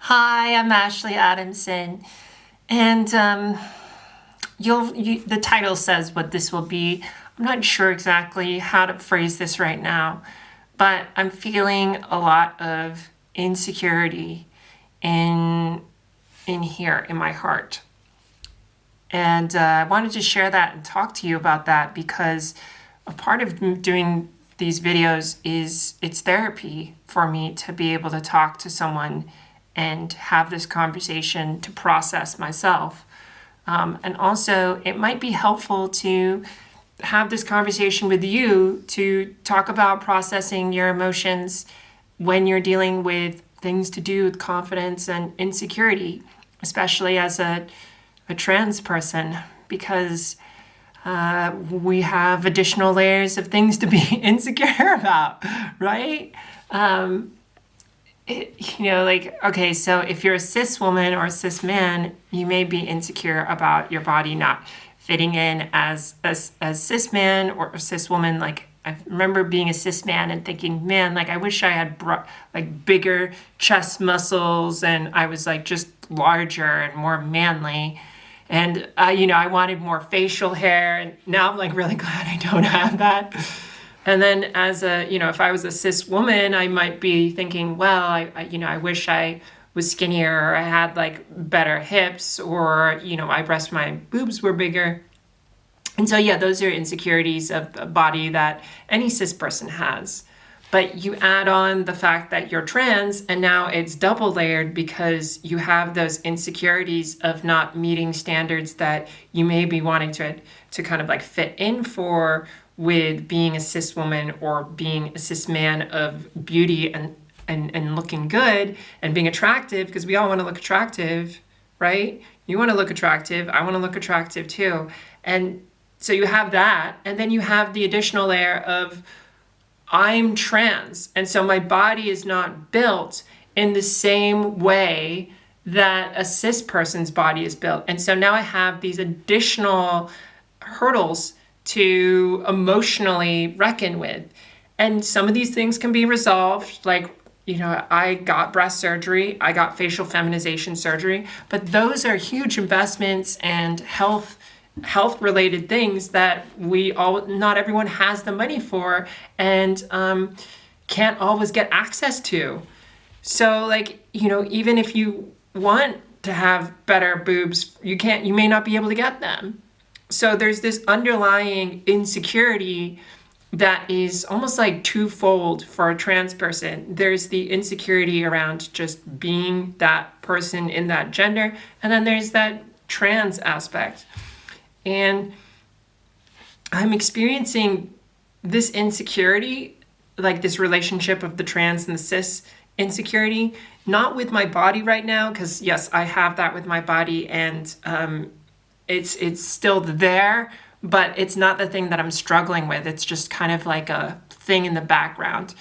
Hi, I'm Ashley Adamson, and the title says what this will be. I'm not sure exactly how to phrase this right now, but I'm feeling a lot of insecurity in here in my heart, and I wanted to share that and talk to you about that because a part of doing these videos is it's therapy for me to be able to talk to someone and have this conversation to process myself. And also, it might be helpful to have this conversation with you to talk about processing your emotions when you're dealing with things to do with confidence and insecurity, especially as a trans person, because we have additional layers of things to be insecure about, right? Okay, so if you're a cis woman or a cis man, you may be insecure about your body not fitting in as cis man or a cis woman. Like, I remember being a cis man and thinking, man, like I wish I had like bigger chest muscles and I was like just larger and more manly. And I wanted more facial hair, and now I'm like really glad I don't have that. And then if I was a cis woman, I might be thinking, well, I wish I was skinnier or I had like better hips or, my boobs were bigger. And so, yeah, those are insecurities of the body that any cis person has. But you add on the fact that you're trans, and now it's double layered because you have those insecurities of not meeting standards that you may be wanting to kind of like fit in for with being a cis woman or being a cis man of beauty and looking good and being attractive, because we all want to look attractive, right? You want to look attractive. I want to look attractive too. And so you have that, and then you have the additional layer of I'm trans, and so my body is not built in the same way that a cis person's body is built. And so now I have these additional hurdles to emotionally reckon with. And some of these things can be resolved, like, I got breast surgery, I got facial feminization surgery, but those are huge investments and health related things that not everyone has the money for and can't always get access to. So even if you want to have better boobs, you may not be able to get them. So there's this underlying insecurity that is almost like twofold for a trans person. There's the insecurity around just being that person in that gender, and then there's that trans aspect. And I'm experiencing this insecurity, like this relationship of the trans and the cis insecurity, not with my body right now, because yes, I have that with my body, and it's still there, but it's not the thing that I'm struggling with. It's just kind of like a thing in the background.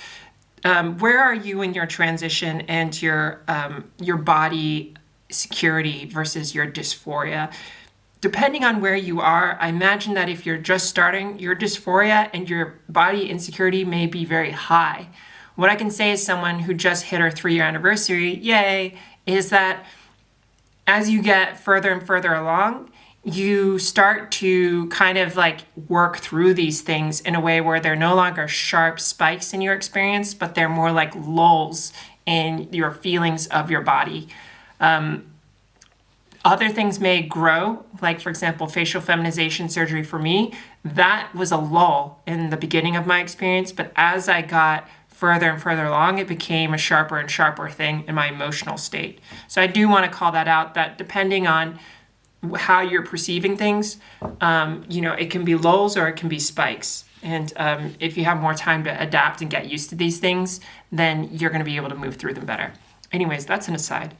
Where are you in your transition and your body security versus your dysphoria? Depending on where you are, I imagine that if you're just starting, your dysphoria and your body insecurity may be very high. What I can say as someone who just hit our 3-year anniversary, yay, is that as you get further and further along, you start to kind of like work through these things in a way where they're no longer sharp spikes in your experience, but they're more like lulls in your feelings of your body. Other things may grow, like, for example, facial feminization surgery for me, that was a lull in the beginning of my experience. But as I got further and further along, it became a sharper and sharper thing in my emotional state. So I do want to call that out, that depending on how you're perceiving things, it can be lulls or it can be spikes. And if you have more time to adapt and get used to these things, then you're going to be able to move through them better. Anyways, that's an aside.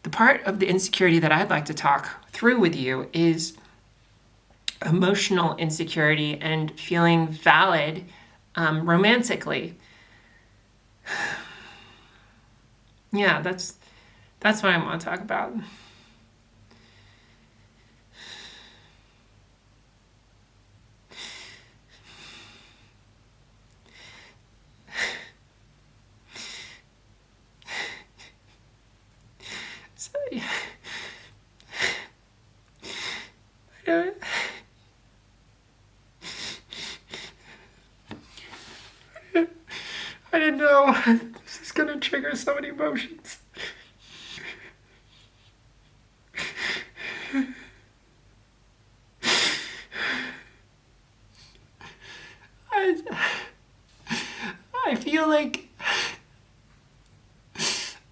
The part of the insecurity that I'd like to talk through with you is emotional insecurity and feeling valid romantically. Yeah, that's what I want to talk about. So, I I didn't know this is gonna trigger so many emotions. I, I feel like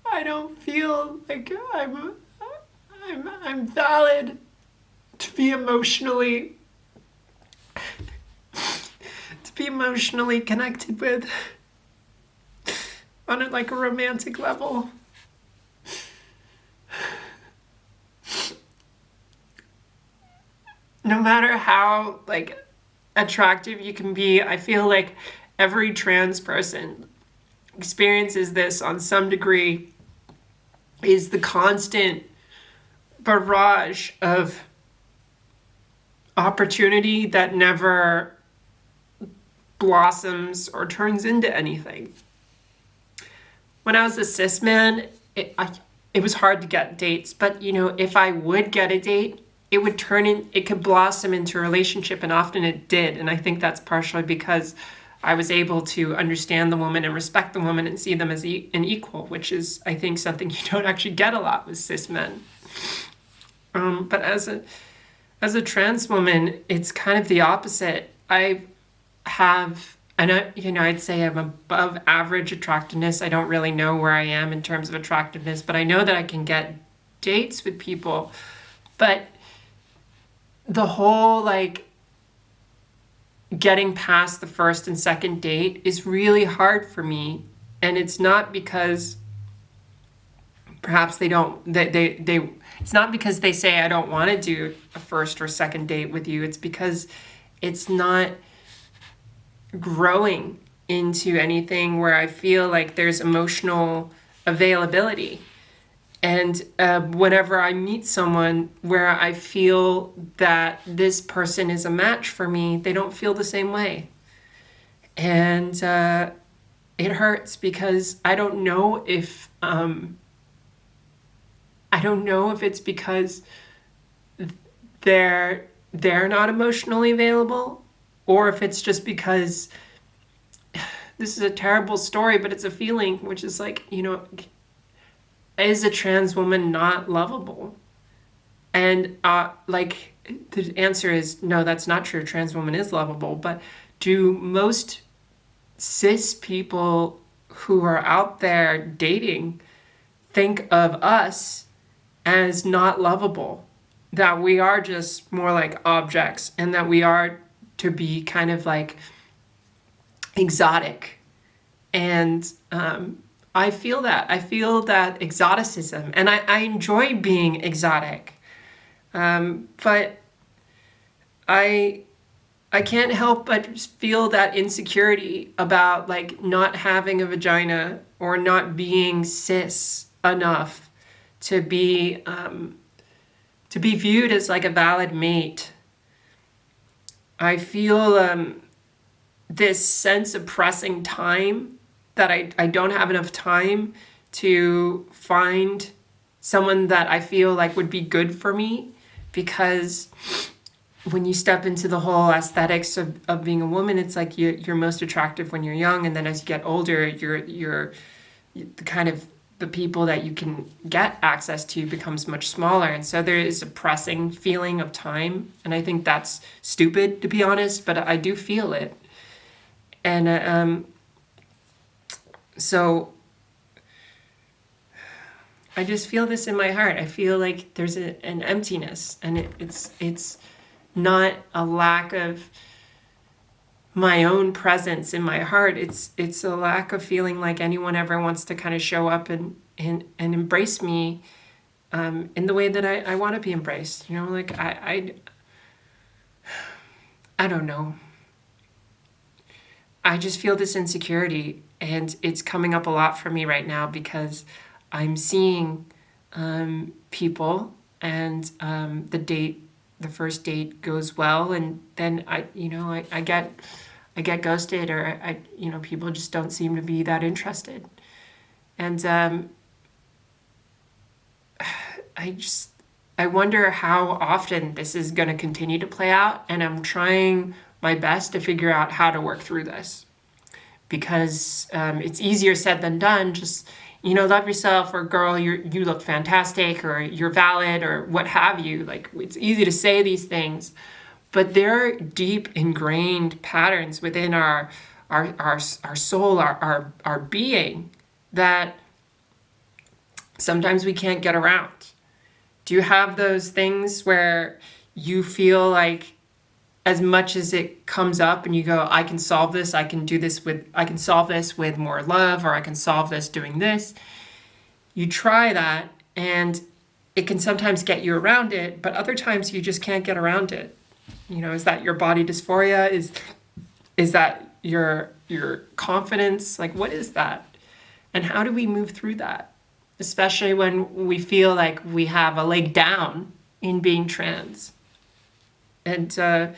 I don't feel like I'm valid to be emotionally connected with on like a romantic level. No matter how like attractive you can be, I feel like every trans person experiences this on some degree, is the constant barrage of opportunity that never blossoms or turns into anything. When I was a cis man, it was hard to get dates, but if I would get a date, it could blossom into a relationship, and often it did. And I think that's partially because I was able to understand the woman and respect the woman and see them as an equal, which is, I think, something you don't actually get a lot with cis men. But as a trans woman, it's kind of the opposite. I'd say I'm above average attractiveness. I don't really know where I am in terms of attractiveness, but I know that I can get dates with people. But the whole like getting past the first and second date is really hard for me. And it's not because perhaps it's not because they say I don't want to do a first or second date with you. It's because it's not growing into anything where I feel like there's emotional availability. And whenever I meet someone where I feel that this person is a match for me, they don't feel the same way. And it hurts because I don't know if it's because they're not emotionally available, or if it's just because this is a terrible story, but it's a feeling, which is like, is a trans woman not lovable? And like the answer is no, that's not true. A trans woman is lovable. But do most cis people who are out there dating think of us as not lovable? That we are just more like objects, and that we are to be kind of like exotic. And I feel that exoticism, and I enjoy being exotic. But I can't help but just feel that insecurity about like not having a vagina or not being cis enough to be viewed as like a valid mate. I feel this sense of pressing time, that I don't have enough time to find someone that I feel like would be good for me, because when you step into the whole aesthetics of being a woman, it's like you're most attractive when you're young, and then as you get older, you're kind of the people that you can get access to becomes much smaller. And so there is a pressing feeling of time, and I think that's stupid, to be honest, but I do feel it. And so I just feel this in my heart. I feel like there's an emptiness, and it's not a lack of my own presence in my heart. It's a lack of feeling like anyone ever wants to kind of show up and embrace me in the way that I want to be embraced. Like I don't know. I just feel this insecurity, and it's coming up a lot for me right now because I'm seeing people, and the first date goes well, and then I get ghosted, or people just don't seem to be that interested, and I wonder how often this is going to continue to play out, and I'm trying my best to figure out how to work through this, because it's easier said than done. Just, love yourself, or girl, you look fantastic, or you're valid, or what have you. Like, it's easy to say these things, but there are deep ingrained patterns within our soul, our being, that sometimes we can't get around. Do you have those things where you feel like, as much as it comes up and you go, I can solve this, I can solve this with more love, or I can solve this doing this. You try that and it can sometimes get you around it, but other times you just can't get around it. Is that your body dysphoria? Is that your confidence? Like, what is that? And how do we move through that? Especially when we feel like we have a leg down in being trans. And I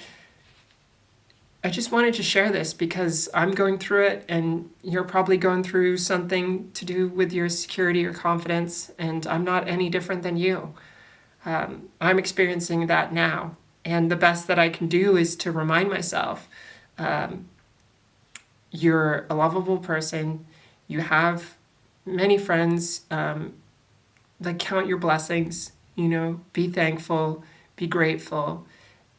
just wanted to share this because I'm going through it, and you're probably going through something to do with your security or confidence, and I'm not any different than you. I'm experiencing that now, and the best that I can do is to remind myself, you're a lovable person. You have many friends, that count your blessings, be thankful, be grateful,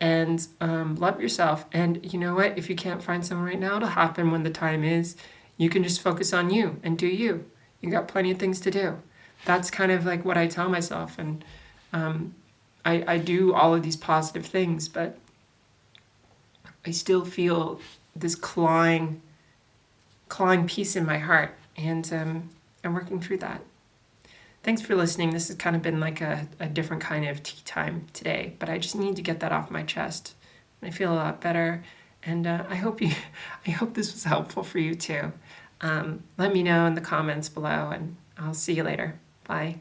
and love yourself. And you know what? If you can't find someone right now, it'll happen when the time is. You can just focus on you and do you. You got plenty of things to do. That's kind of like what I tell myself. And I do all of these positive things, but I still feel this clawing piece in my heart. And I'm working through that. Thanks for listening. This has kind of been like a different kind of tea time today, but I just need to get that off my chest. I feel a lot better, and I hope this was helpful for you too. Let me know in the comments below, and I'll see you later. Bye.